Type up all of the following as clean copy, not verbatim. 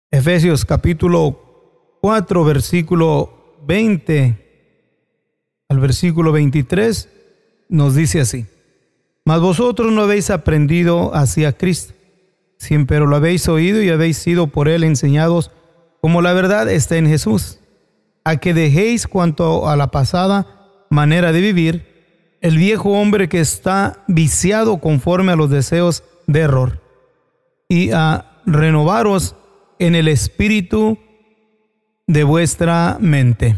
Efesios capítulo 4, versículo 20 al versículo 23 nos dice así: Mas vosotros no habéis aprendido así a Cristo, si empero lo habéis oído y habéis sido por él enseñados, como la verdad está en Jesús, a que dejéis cuanto a la pasada manera de vivir, el viejo hombre que está viciado conforme a los deseos de error, y a renovaros en el espíritu de vuestra mente.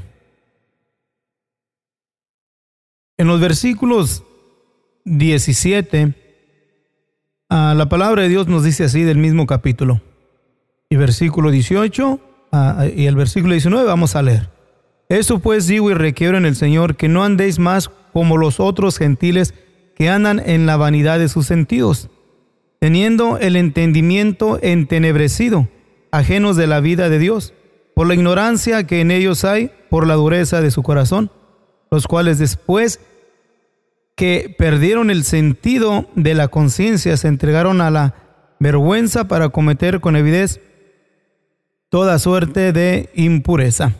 En los versículos 17, la palabra de Dios nos dice así del mismo capítulo. Y versículo 18 y el versículo 19 vamos a leer. Eso pues digo y requiero en el Señor, que no andéis más como los otros gentiles que andan en la vanidad de sus sentidos, teniendo el entendimiento entenebrecido, ajenos de la vida de Dios, por la ignorancia que en ellos hay, por la dureza de su corazón, los cuales después que perdieron el sentido de la conciencia, se entregaron a la vergüenza para cometer con avidez toda suerte de impureza.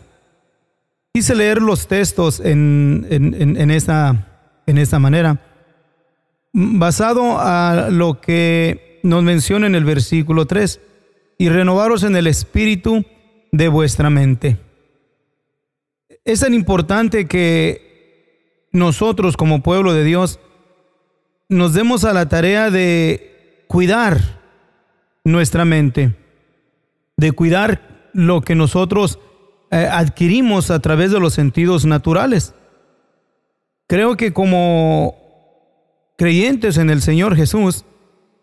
Quise leer los textos en esta manera, basado a lo que nos menciona en el versículo 3, y renovaros en el espíritu de vuestra mente. Es tan importante que nosotros como pueblo de Dios nos demos a la tarea de cuidar nuestra mente, de cuidar lo que nosotros adquirimos a través de los sentidos naturales. Creo que como creyentes en el Señor Jesús,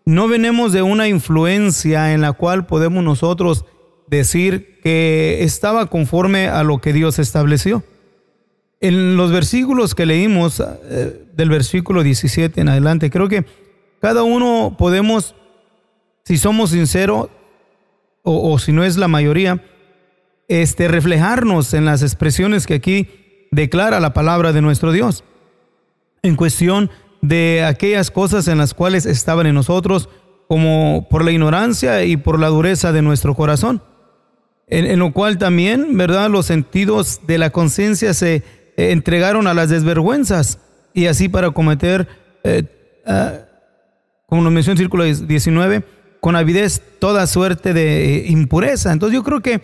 no venimos de una influencia en la cual podemos nosotros decir que estaba conforme a lo que Dios estableció. En los versículos que leímos, del versículo 17 en adelante, creo que cada uno podemos, si somos sinceros, o si no es la mayoría, reflejarnos en las expresiones que aquí declara la palabra de nuestro Dios, en cuestión de aquellas cosas en las cuales estaban en nosotros, como por la ignorancia y por la dureza de nuestro corazón, en lo cual también, ¿verdad?, los sentidos de la conciencia se entregaron a las desvergüenzas, y así para cometer, como nos menciona el versículo 19, con avidez toda suerte de impureza. Entonces yo creo que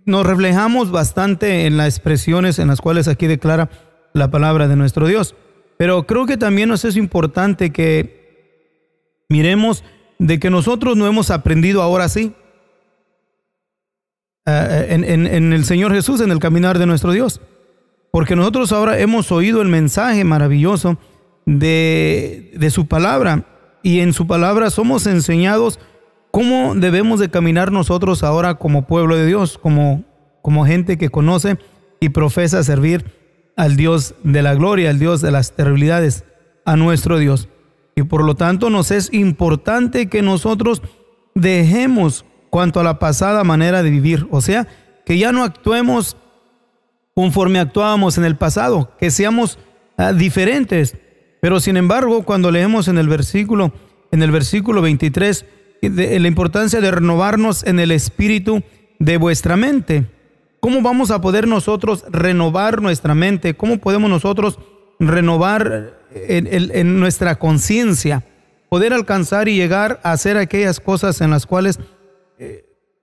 nos reflejamos bastante en las expresiones en las cuales aquí declara la palabra de nuestro Dios. Pero creo que también nos es importante que miremos de que nosotros no hemos aprendido ahora sí en el Señor Jesús, en el caminar de nuestro Dios. Porque nosotros ahora hemos oído el mensaje maravilloso de su palabra, y en su palabra somos enseñados cómo debemos de caminar nosotros ahora como pueblo de Dios, como gente que conoce y profesa servir al Dios de la gloria, al Dios de las terribilidades, a nuestro Dios. Y por lo tanto nos es importante que nosotros dejemos cuanto a la pasada manera de vivir, o sea, que ya no actuemos conforme actuábamos en el pasado, que seamos diferentes. Pero sin embargo, cuando leemos en el versículo 23, de la importancia de renovarnos en el espíritu de vuestra mente. ¿Cómo vamos a poder nosotros renovar nuestra mente? ¿Cómo podemos nosotros renovar en nuestra conciencia? Poder alcanzar y llegar a hacer aquellas cosas en las cuales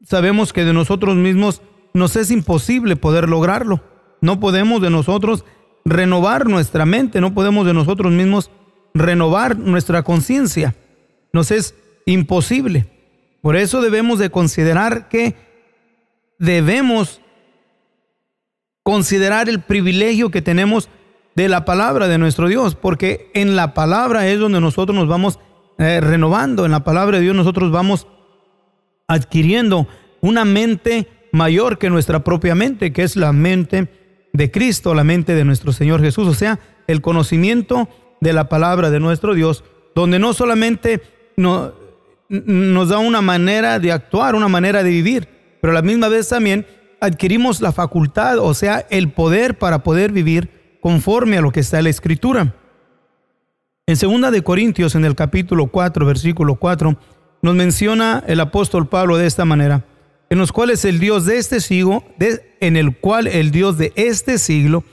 sabemos que de nosotros mismos nos es imposible poder lograrlo. No podemos de nosotros renovar nuestra mente, no podemos de nosotros mismos renovar nuestra conciencia. Nos es imposible. Por eso debemos de considerar que debemos considerar el privilegio que tenemos de la palabra de nuestro Dios, porque en la palabra es donde nosotros nos vamos renovando. En la palabra de Dios nosotros vamos adquiriendo una mente mayor que nuestra propia mente, que es la mente de Cristo, la mente de nuestro Señor Jesús, o sea, el conocimiento de la palabra de nuestro Dios, donde no solamente nos da una manera de actuar, una manera de vivir, pero a la misma vez también adquirimos la facultad, o sea, el poder para poder vivir conforme a lo que está en la Escritura. En 2 de Corintios, en el capítulo 4, versículo 4, nos menciona el apóstol Pablo de esta manera: en los cuales el Dios de este siglo, en el cual el Dios de este siglo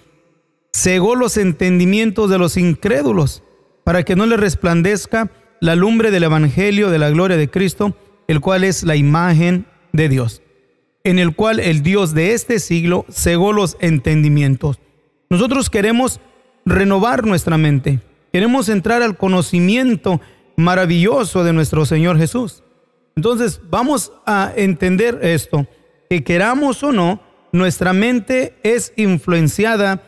cegó los entendimientos de los incrédulos, para que no les resplandezca la lumbre del evangelio de la gloria de Cristo, el cual es la imagen de Dios, en el cual el Dios de este siglo cegó los entendimientos. Nosotros queremos renovar nuestra mente, queremos entrar al conocimiento maravilloso de nuestro Señor Jesús. Entonces vamos a entender esto, que queramos o no, nuestra mente es influenciada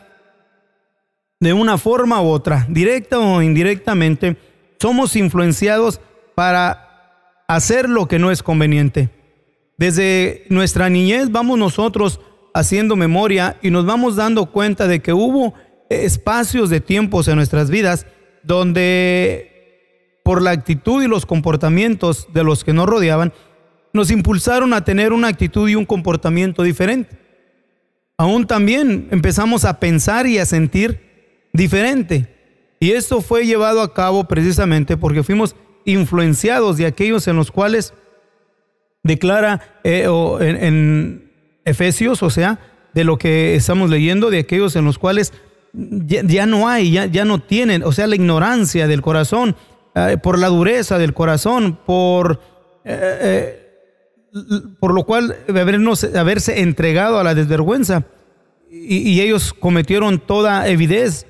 de una forma u otra, directa o indirectamente. Somos influenciados para hacer lo que no es conveniente. Desde nuestra niñez vamos nosotros haciendo memoria y nos vamos dando cuenta de que hubo espacios de tiempos en nuestras vidas donde, por la actitud y los comportamientos de los que nos rodeaban, nos impulsaron a tener una actitud y un comportamiento diferente. Aún también empezamos a pensar y a sentir diferente. Y esto fue llevado a cabo precisamente porque fuimos influenciados de aquellos en los cuales declara en Efesios, o sea, de lo que estamos leyendo, de aquellos en los cuales ya no hay, ya no tienen, o sea, la ignorancia del corazón, por la dureza del corazón, por lo cual haberse entregado a la desvergüenza, y ellos cometieron toda evidencia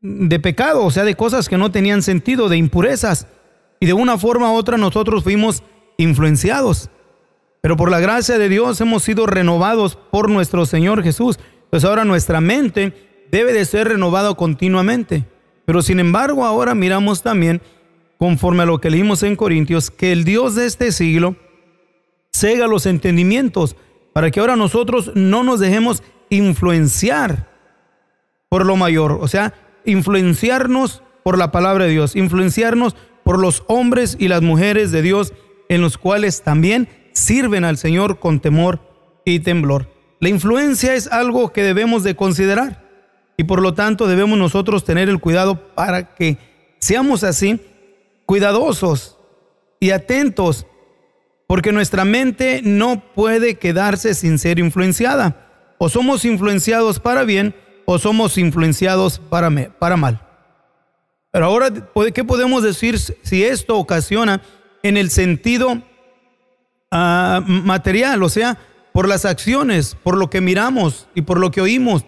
de pecado, o sea, de cosas que no tenían sentido, de impurezas, y de una forma u otra nosotros fuimos influenciados. Pero por la gracia de Dios hemos sido renovados por nuestro Señor Jesús. Pues ahora nuestra mente debe de ser renovada continuamente. Pero sin embargo ahora miramos también, conforme a lo que leímos en Corintios, que el Dios de este siglo cega los entendimientos para que ahora nosotros no nos dejemos influenciar por lo mayor, o sea, influenciarnos por la palabra de Dios, influenciarnos por los hombres y las mujeres de Dios, en los cuales también sirven al Señor con temor y temblor. La influencia es algo que debemos de considerar y por lo tanto debemos nosotros tener el cuidado para que seamos así, cuidadosos y atentos, porque nuestra mente no puede quedarse sin ser influenciada. O somos influenciados para bien o somos influenciados para mal. Pero ahora, ¿qué podemos decir si esto ocasiona en el sentido material? O sea, por las acciones, por lo que miramos y por lo que oímos,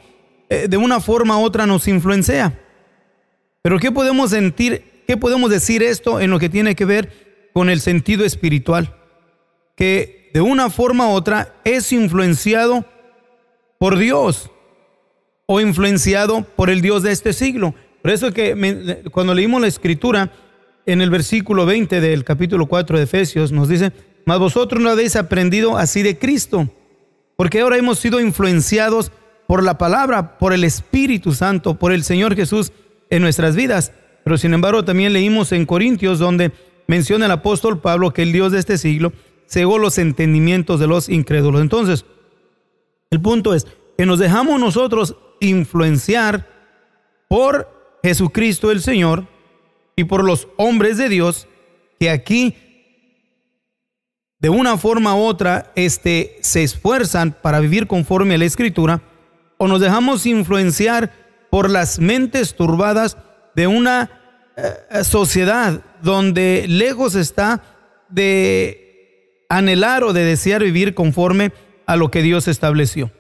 de una forma u otra nos influencia. Pero ¿qué podemos sentir? ¿Qué podemos decir esto en lo que tiene que ver con el sentido espiritual? Que de una forma u otra es influenciado por Dios o influenciado por el Dios de este siglo. Por eso que cuando leímos la Escritura, en el versículo 20 del capítulo 4 de Efesios, nos dice: mas vosotros no habéis aprendido así de Cristo, porque ahora hemos sido influenciados por la palabra, por el Espíritu Santo, por el Señor Jesús en nuestras vidas. Pero sin embargo también leímos en Corintios, donde menciona el apóstol Pablo que el Dios de este siglo cegó los entendimientos de los incrédulos. Entonces, el punto es que nos dejamos nosotros influenciar por Jesucristo el Señor y por los hombres de Dios que aquí de una forma u otra se esfuerzan para vivir conforme a la Escritura, o nos dejamos influenciar por las mentes turbadas de una sociedad donde lejos está de anhelar o de desear vivir conforme a lo que Dios estableció.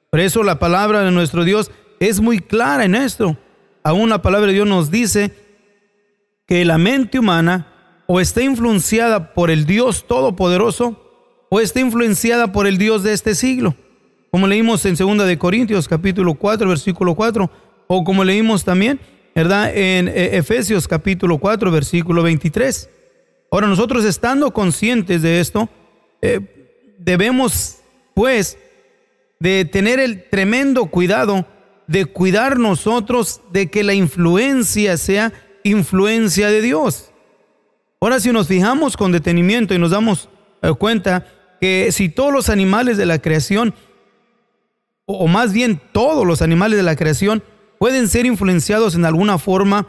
Por eso la palabra de nuestro Dios es muy clara en esto. Aún la palabra de Dios nos dice que la mente humana o está influenciada por el Dios Todopoderoso o está influenciada por el Dios de este siglo, como leímos en 2 de Corintios capítulo 4 versículo 4, o como leímos también, ¿verdad?, en Efesios capítulo 4 versículo 23. Ahora, nosotros, estando conscientes de esto, debemos pues de tener el tremendo cuidado de cuidar nosotros de que la influencia sea influencia de Dios. Ahora, si nos fijamos con detenimiento y nos damos cuenta que si todos los animales de la creación, o más bien todos los animales de la creación, pueden ser influenciados en alguna forma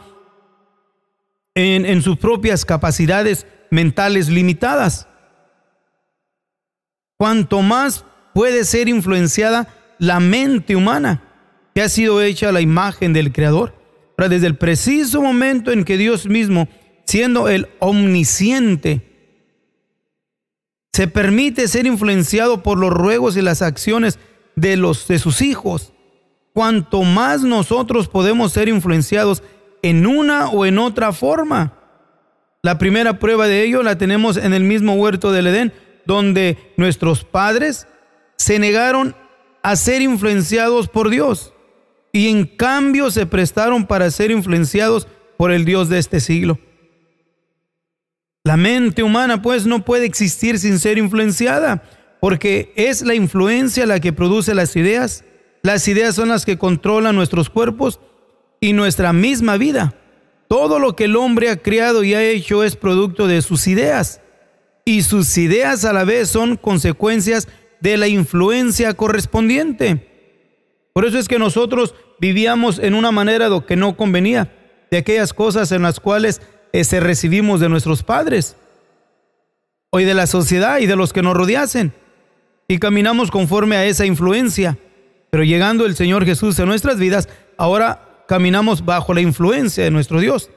en sus propias capacidades mentales limitadas. cuanto más puede ser influenciada la mente humana, que ha sido hecha a la imagen del Creador. Pero desde el preciso momento en que Dios mismo, siendo el omnisciente, se permite ser influenciado por los ruegos y las acciones de sus hijos, cuanto más nosotros podemos ser influenciados en una o en otra forma. La primera prueba de ello la tenemos en el mismo huerto del Edén, donde nuestros padres se negaron a ser influenciados por Dios y en cambio se prestaron para ser influenciados por el Dios de este siglo. La mente humana pues no puede existir sin ser influenciada, porque es la influencia la que produce las ideas. Las ideas son las que controlan nuestros cuerpos y nuestra misma vida. Todo lo que el hombre ha creado y ha hecho es producto de sus ideas, y sus ideas a la vez son consecuencias de la influencia correspondiente. Por eso es que nosotros vivíamos en una manera que no convenía, de aquellas cosas en las cuales recibimos de nuestros padres, o de la sociedad y de los que nos rodeasen, y caminamos conforme a esa influencia. Pero llegando el Señor Jesús en nuestras vidas, ahora caminamos bajo la influencia de nuestro Dios.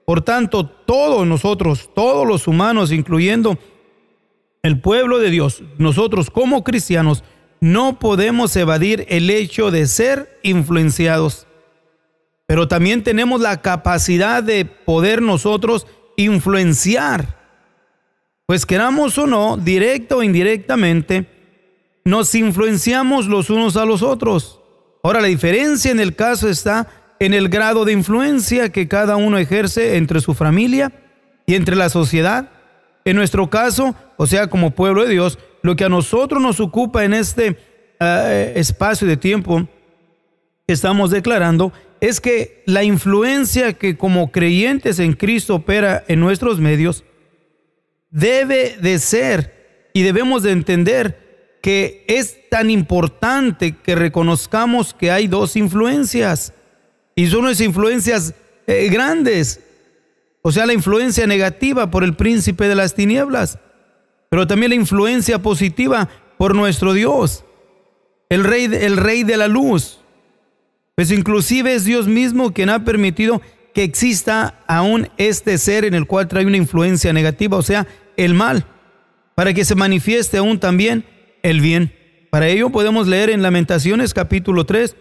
Por tanto, todos nosotros, todos los humanos, incluyendo el pueblo de Dios, nosotros como cristianos, no podemos evadir el hecho de ser influenciados. Pero también tenemos la capacidad de poder nosotros influenciar. Pues queramos o no, directa o indirectamente, nos influenciamos los unos a los otros. Ahora, la diferencia en el caso está en el grado de influencia que cada uno ejerce entre su familia y entre la sociedad. En nuestro caso, o sea, como pueblo de Dios, lo que a nosotros nos ocupa en este espacio de tiempo que estamos declarando es que la influencia que como creyentes en Cristo opera en nuestros medios debe de ser, y debemos de entender que es tan importante que reconozcamos que hay dos influencias, y son unas influencias grandes, o sea, la influencia negativa por el príncipe de las tinieblas, pero también la influencia positiva por nuestro Dios, el rey de la luz. Pues inclusive es Dios mismo quien ha permitido que exista aún este ser en el cual trae una influencia negativa, o sea, el mal, para que se manifieste aún también el bien. Para ello podemos leer en Lamentaciones capítulo 3,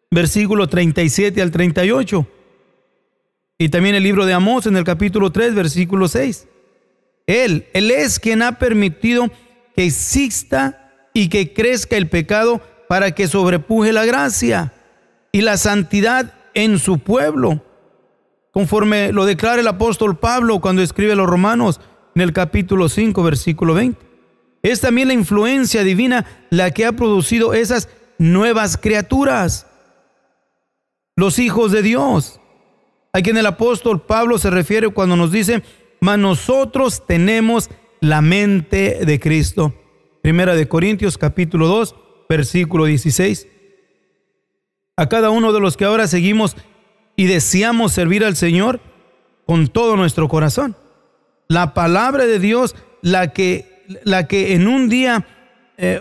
versículo 37 al 38. Y también el libro de Amós en el capítulo 3, versículo 6. Él es quien ha permitido que exista y que crezca el pecado para que sobrepuje la gracia y la santidad en su pueblo, conforme lo declara el apóstol Pablo cuando escribe a los Romanos en el capítulo 5, versículo 20. Es también la influencia divina la que ha producido esas nuevas criaturas, los hijos de Dios, a quien el apóstol Pablo se refiere cuando nos dice: mas nosotros tenemos la mente de Cristo. Primera de Corintios capítulo 2, versículo 16. A cada uno de los que ahora seguimos y deseamos servir al Señor con todo nuestro corazón, la palabra de Dios, la que en un día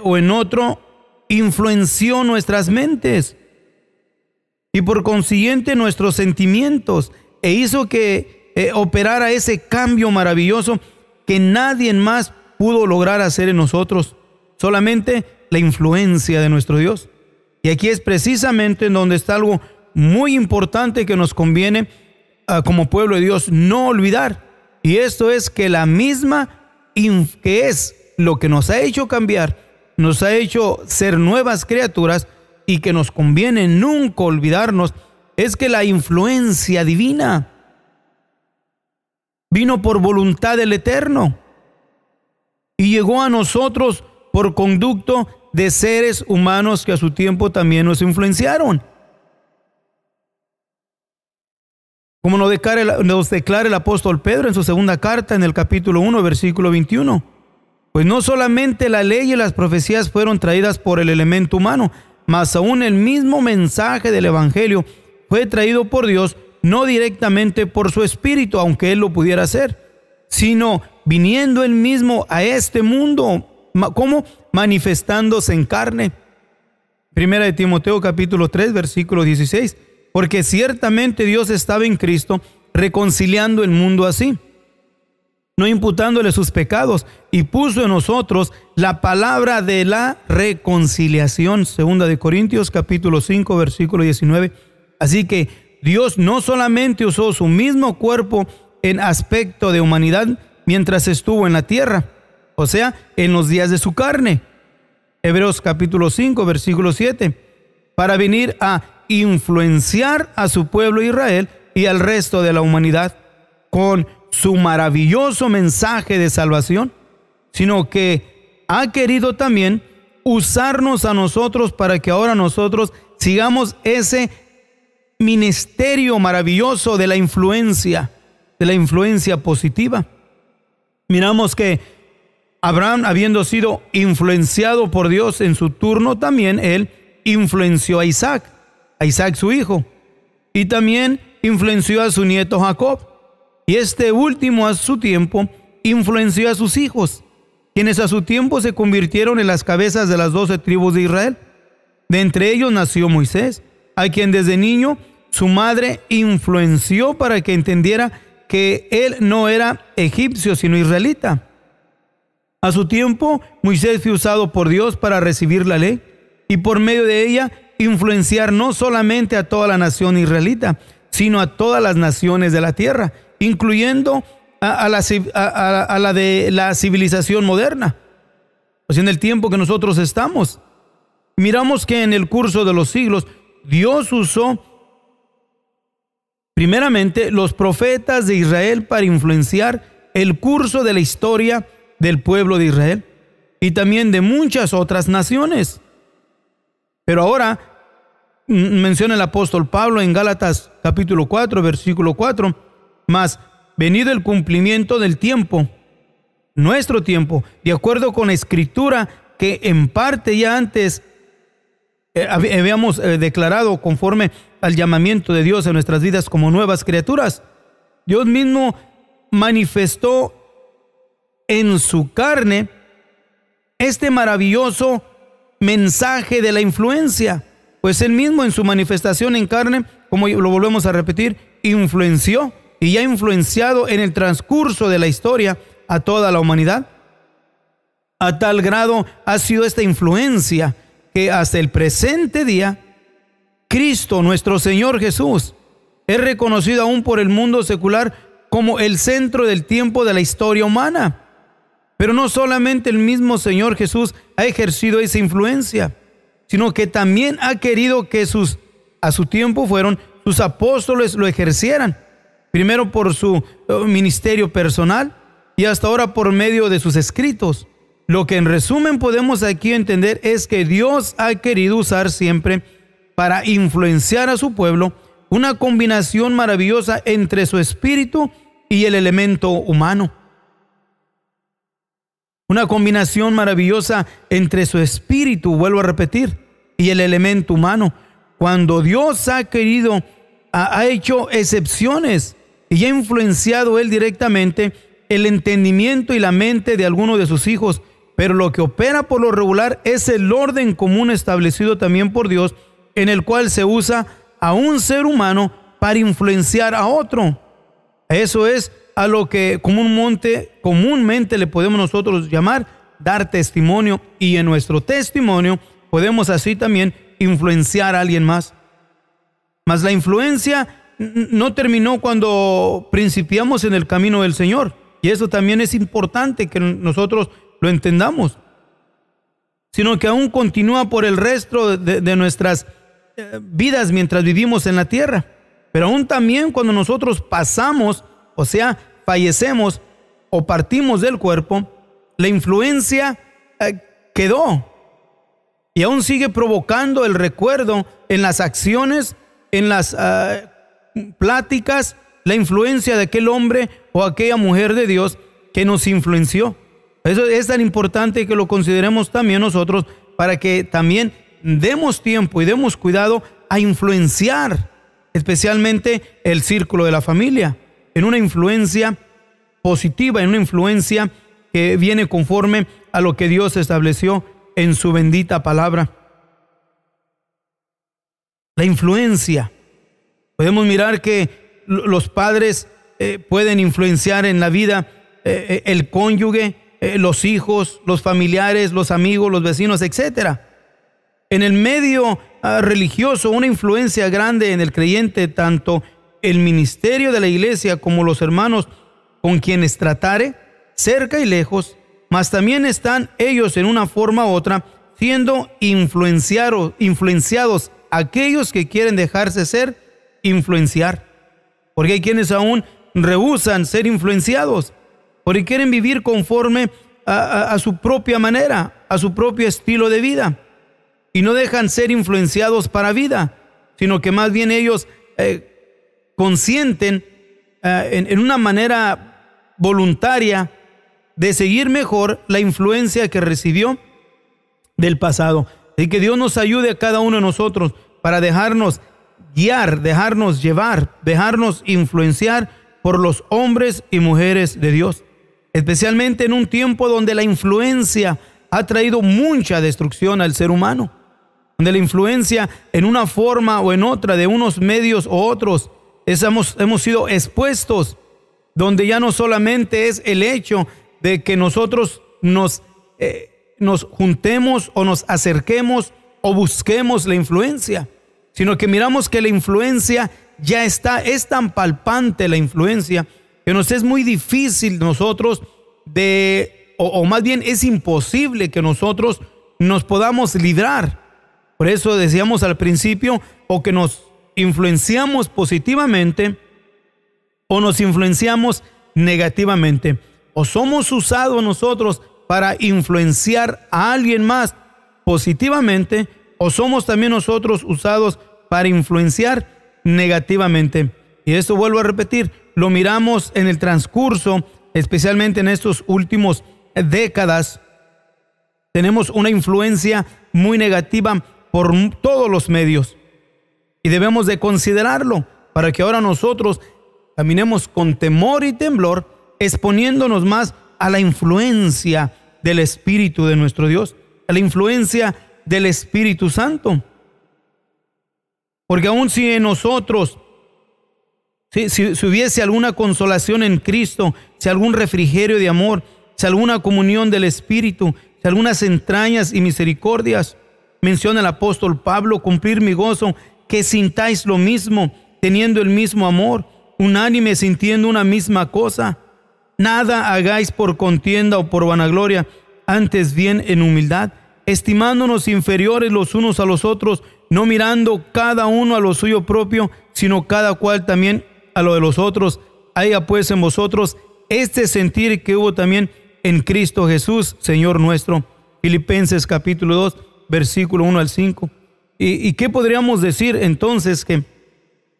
o en otro influenció nuestras mentes y por consiguiente nuestros sentimientos, e hizo que operara ese cambio maravilloso que nadie más pudo lograr hacer en nosotros, solamente la influencia de nuestro Dios. Y aquí es precisamente en donde está algo muy importante que nos conviene como pueblo de Dios no olvidar, y esto es que la misma que es lo que nos ha hecho cambiar, nos ha hecho ser nuevas criaturas, y que nos conviene nunca olvidarnos, es que la influencia divina vino por voluntad del Eterno y llegó a nosotros por conducto de seres humanos que a su tiempo también nos influenciaron. Como nos declara el apóstol Pedro en su segunda carta, en el capítulo 1, versículo 21. Pues no solamente la ley y las profecías fueron traídas por el elemento humano, mas aún el mismo mensaje del evangelio fue traído por Dios, no directamente por su espíritu, aunque él lo pudiera hacer, sino viniendo él mismo a este mundo ¿Cómo? Manifestándose en carne. Primera de Timoteo capítulo 3, versículo 16. Porque ciertamente Dios estaba en Cristo reconciliando el mundo así, no imputándole sus pecados, y puso en nosotros la palabra de la reconciliación. Segunda de Corintios capítulo 5, versículo 19. Así que Dios no solamente usó su mismo cuerpo en aspecto de humanidad mientras estuvo en la tierra, o sea, en los días de su carne. Hebreos capítulo 5, versículo 7. Para venir a influenciar a su pueblo Israel y al resto de la humanidad con su maravilloso mensaje de salvación, sino que ha querido también usarnos a nosotros para que ahora nosotros sigamos ese ministerio maravilloso de la influencia positiva. Miramos que Abraham, habiendo sido influenciado por Dios en su turno, también él influenció a Isaac su hijo, y también influenció a su nieto Jacob, y este último a su tiempo influenció a sus hijos, quienes a su tiempo se convirtieron en las cabezas de las 12 tribus de Israel. De entre ellos nació Moisés, a quien desde niño su madre influenció para que entendiera que él no era egipcio sino israelita. A su tiempo Moisés fue usado por Dios para recibir la ley y por medio de ella influenciar no solamente a toda la nación israelita, sino a todas las naciones de la tierra, incluyendo a la de la civilización moderna, pues en el tiempo que nosotros estamos. Miramos que en el curso de los siglos Dios usó primeramente los profetas de Israel para influenciar el curso de la historia del pueblo de Israel y también de muchas otras naciones. Pero ahora menciona el apóstol Pablo en Gálatas capítulo 4, versículo 4, mas venido el cumplimiento del tiempo, nuestro tiempo, de acuerdo con la escritura que en parte ya antes habíamos declarado conforme al llamamiento de Dios en nuestras vidas como nuevas criaturas, Dios mismo manifestó en su carne este maravilloso mensaje de la influencia, pues él mismo en su manifestación en carne, como lo volvemos a repetir, influenció y ha influenciado en el transcurso de la historia a toda la humanidad. A tal grado ha sido esta influencia que hasta el presente día Cristo, nuestro Señor Jesús, es reconocido aún por el mundo secular como el centro del tiempo de la historia humana. Pero no solamente el mismo Señor Jesús ha ejercido esa influencia, sino que también ha querido que a su tiempo fueron sus apóstoles lo ejercieran, primero por su ministerio personal y hasta ahora por medio de sus escritos. Lo que en resumen podemos aquí entender es que Dios ha querido usar siempre para influenciar a su pueblo una combinación maravillosa entre su espíritu y el elemento humano. Una combinación maravillosa entre su espíritu, vuelvo a repetir, y el elemento humano. Cuando Dios ha querido, ha hecho excepciones y ha influenciado él directamente el entendimiento y la mente de algunos de sus hijos, pero lo que opera por lo regular es el orden común establecido también por Dios, en el cual se usa a un ser humano para influenciar a otro. Eso es a lo que comúnmente le podemos nosotros llamar dar testimonio, y en nuestro testimonio podemos así también influenciar a alguien más. Mas la influencia no terminó cuando principiamos en el camino del Señor, y eso también es importante que nosotros lo entendamos, sino que aún continúa por el resto de nuestras vidas mientras vivimos en la tierra. Pero aún también cuando nosotros pasamos, o sea, fallecemos o partimos del cuerpo, la influencia quedó y aún sigue provocando el recuerdo en las acciones, en las pláticas, la influencia de aquel hombre o aquella mujer de Dios que nos influenció. Eso es tan importante que lo consideremos también nosotros, para que también demos tiempo y demos cuidado a influenciar especialmente el círculo de la familia en una influencia positiva, en una influencia que viene conforme a lo que Dios estableció en su bendita palabra. La influencia. Podemos mirar que los padres pueden influenciar en la vida el cónyuge, los hijos, los familiares, los amigos, los vecinos, etc. En el medio religioso, una influencia grande en el creyente, tanto el ministerio de la iglesia como los hermanos con quienes tratare, cerca y lejos, mas también están ellos en una forma u otra siendo influenciados aquellos que quieren dejarse ser influenciar. Porque hay quienes aún rehúsan ser influenciados, porque quieren vivir conforme a su propia manera, a su propio estilo de vida, y no dejan ser influenciados para vida, sino que más bien ellos consienten en una manera voluntaria de seguir mejor la influencia que recibió del pasado. Y que Dios nos ayude a cada uno de nosotros para dejarnos guiar, dejarnos llevar, dejarnos influenciar por los hombres y mujeres de Dios, especialmente en un tiempo donde la influencia ha traído mucha destrucción al ser humano, donde la influencia en una forma o en otra, de unos medios o otros, hemos sido expuestos, donde ya no solamente es el hecho de que nosotros nos juntemos o nos acerquemos o busquemos la influencia, sino que miramos que la influencia ya está, es tan palpante la influencia, que nos es muy difícil nosotros o más bien es imposible que nosotros nos podamos librar. Por eso decíamos al principio, o que nos influenciamos positivamente o nos influenciamos negativamente, o somos usados nosotros para influenciar a alguien más positivamente, o somos también nosotros usados para influenciar negativamente. Y esto, vuelvo a repetir, lo miramos en el transcurso, especialmente en estos últimos décadas. Tenemos una influencia muy negativa por todos los medios, y debemos de considerarlo para que ahora nosotros caminemos con temor y temblor, exponiéndonos más a la influencia del Espíritu de nuestro Dios, a la influencia del Espíritu Santo. Porque aun si en nosotros, si hubiese alguna consolación en Cristo, si algún refrigerio de amor, si alguna comunión del Espíritu, si algunas entrañas y misericordias, menciona el apóstol Pablo, cumplir mi gozo, que sintáis lo mismo, teniendo el mismo amor, unánime, sintiendo una misma cosa. Nada hagáis por contienda o por vanagloria, antes bien en humildad, estimándonos inferiores los unos a los otros, no mirando cada uno a lo suyo propio, sino cada cual también a lo de los otros. Haya pues en vosotros este sentir que hubo también en Cristo Jesús, Señor nuestro. Filipenses capítulo 2, versículo 1 al 5. ¿Y qué podríamos decir entonces? Que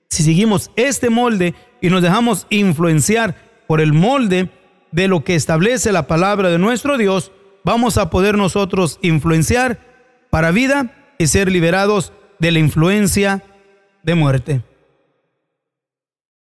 si seguimos este molde y nos dejamos influenciar por el molde de lo que establece la palabra de nuestro Dios, vamos a poder nosotros influenciar para vida y ser liberados de la influencia de muerte.